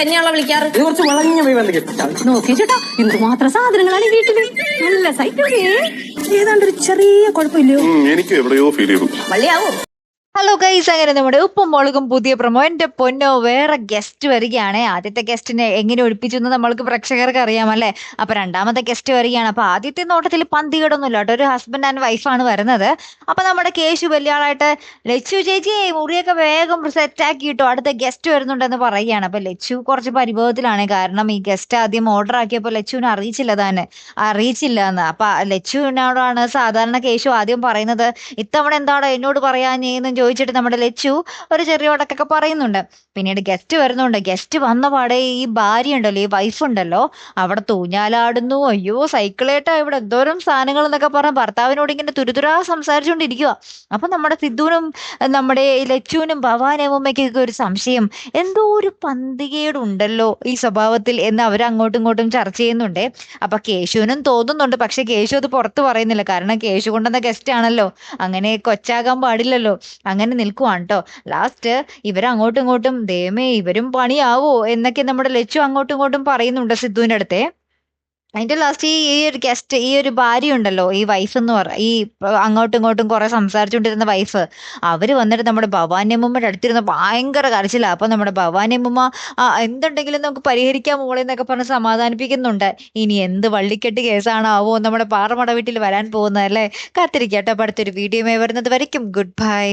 എന്നെയാണോ വിളിക്കാറ്? ഇത് കുറച്ച് വളഞ്ഞ പോയി വന്ന് കെട്ടിട്ടാ. നോക്കി ചേട്ടാ, എന്തുമാത്രം സാധനങ്ങളാണ് ഈ വീട്ടില്. നല്ല സൈറ്റ് ഏതാണ്ടൊരു ചെറിയ കുഴപ്പമില്ലയോ? എനിക്ക് എവിടെയോ ഫീൽ ചെയ്തു. വള്ളിയാവോ? ഹലോ ഗൈസ്, അങ്ങനെ നമ്മുടെ ഉപ്പും മുളകും പുതിയ പ്രൊമോ. എന്റെ പൊന്നോ, വേറെ ഗസ്റ്റ് വരികയാണ്. ആദ്യത്തെ ഗസ്റ്റിനെ എങ്ങനെ ഒഴിപ്പിച്ചു എന്ന് നമ്മൾക്ക് പ്രേക്ഷകർക്ക് അറിയാമല്ലേ. അപ്പൊ രണ്ടാമത്തെ ഗസ്റ്റ് വരികയാണ്. അപ്പൊ ആദ്യത്തെ നോട്ടത്തിൽ പന്തികേടൊന്നുമില്ല കേട്ടോ, ഒരു ഹസ്ബൻഡ് ആൻഡ് വൈഫാണ് വരുന്നത്. അപ്പൊ നമ്മുടെ കേശു വലിയാളായിട്ട് ലച്ചു ചേച്ചി മുറിയൊക്കെ വേഗം സെറ്റാക്കി കിട്ടോ, അടുത്ത ഗസ്റ്റ് വരുന്നുണ്ടെന്ന് പറയുകയാണ്. അപ്പൊ ലച്ചു കുറച്ച് പരിഭവത്തിലാണ്, കാരണം ഈ ഗസ്റ്റ് ആദ്യം ഓർഡർ ആക്കിയപ്പോൾ ലച്ചുവിനെ അറിയിച്ചില്ല എന്ന്. അപ്പൊ ലച്ചുവിനോടാണ് സാധാരണ കേശു ആദ്യം പറയുന്നത്, ഇത്തവണ എന്താണോ എന്നോട് പറയാഞ്ഞെന്ന് ചോദിച്ചിട്ട് നമ്മുടെ ലച്ചു ഒരു ചെറിയ ഉടക്കൊക്കെ പറയുന്നുണ്ട്. പിന്നീട് ഗസ്റ്റ് വരുന്നുണ്ട്. ഗസ്റ്റ് വന്ന പാടെ ഈ ഭാര്യ ഉണ്ടല്ലോ, ഈ വൈഫ് ഉണ്ടല്ലോ, അവിടെ തൂഞ്ഞാലാടുന്നു. അയ്യോ സൈക്കിളേട്ടാ ഇവിടെ എന്തോരം സാധനങ്ങൾ എന്നൊക്കെ പറഞ്ഞ് ഭർത്താവിനോട് ഇങ്ങനെ തുരുതുരാ സംസാരിച്ചുകൊണ്ടിരിക്കുക. അപ്പൊ നമ്മുടെ സിദ്ധുവിനും നമ്മുടെ ലച്ചുവിനും ഭവാനമ്മയ്ക്കൊക്കെ ഒരു സംശയം, എന്തോ ഒരു പന്തികേടുണ്ടല്ലോ ഈ സ്വഭാവത്തിൽ എന്ന് അവർ അങ്ങോട്ടും ഇങ്ങോട്ടും ചർച്ച ചെയ്യുന്നുണ്ട്. അപ്പൊ കേശുവിനും തോന്നുന്നുണ്ട്, പക്ഷെ കേശു അത് പുറത്ത് പറയുന്നില്ല, കാരണം കേശു കൊണ്ടുവന്ന ഗസ്റ്റ് ആണല്ലോ, അങ്ങനെ കൊച്ചാകാൻ പാടില്ലല്ലോ. അങ്ങനെ നിൽക്കുവാണ് കേട്ടോ. ലാസ്റ്റ് ഇവരങ്ങോട്ടും ഇങ്ങോട്ടും ദേമേ ഇവരും പണിയാവോ എന്നൊക്കെ നമ്മുടെ ലച്ചു അങ്ങോട്ടും ഇങ്ങോട്ടും പറയുന്നുണ്ട് സിദ്ധുവിന്റെ അടുത്തെ. അതിന്റെ ലാസ്റ്റ് ഈ ഒരു ഗസ്റ്റ്, ഈ ഒരു ഭാര്യ ഉണ്ടല്ലോ, ഈ വൈഫ് എന്ന് ഈ അങ്ങോട്ടും ഇങ്ങോട്ടും കുറെ സംസാരിച്ചുകൊണ്ടിരുന്ന വൈഫ്, അവര് വന്നിട്ട് നമ്മുടെ ഭവാനിയമ്മയുടെ അടുത്തിരുന്ന് ഭയങ്കര കരച്ചില്ല. അപ്പൊ നമ്മുടെ ഭവാനിയമ്മ എന്തുണ്ടെങ്കിലും നമുക്ക് പരിഹരിക്കാൻ മോളെ എന്നൊക്കെ പറഞ്ഞ് സമാധാനിപ്പിക്കുന്നുണ്ട്. ഇനി എന്ത് വള്ളിക്കെട്ട് കേസാണാവോ നമ്മുടെ പാറമട വീട്ടിൽ വരാൻ പോകുന്നത് അല്ലേ. കാത്തിരിക്കട്ടെ. അടുത്തൊരു വീഡിയോ വരുന്നത് വരയ്ക്കും ഗുഡ് ബൈ.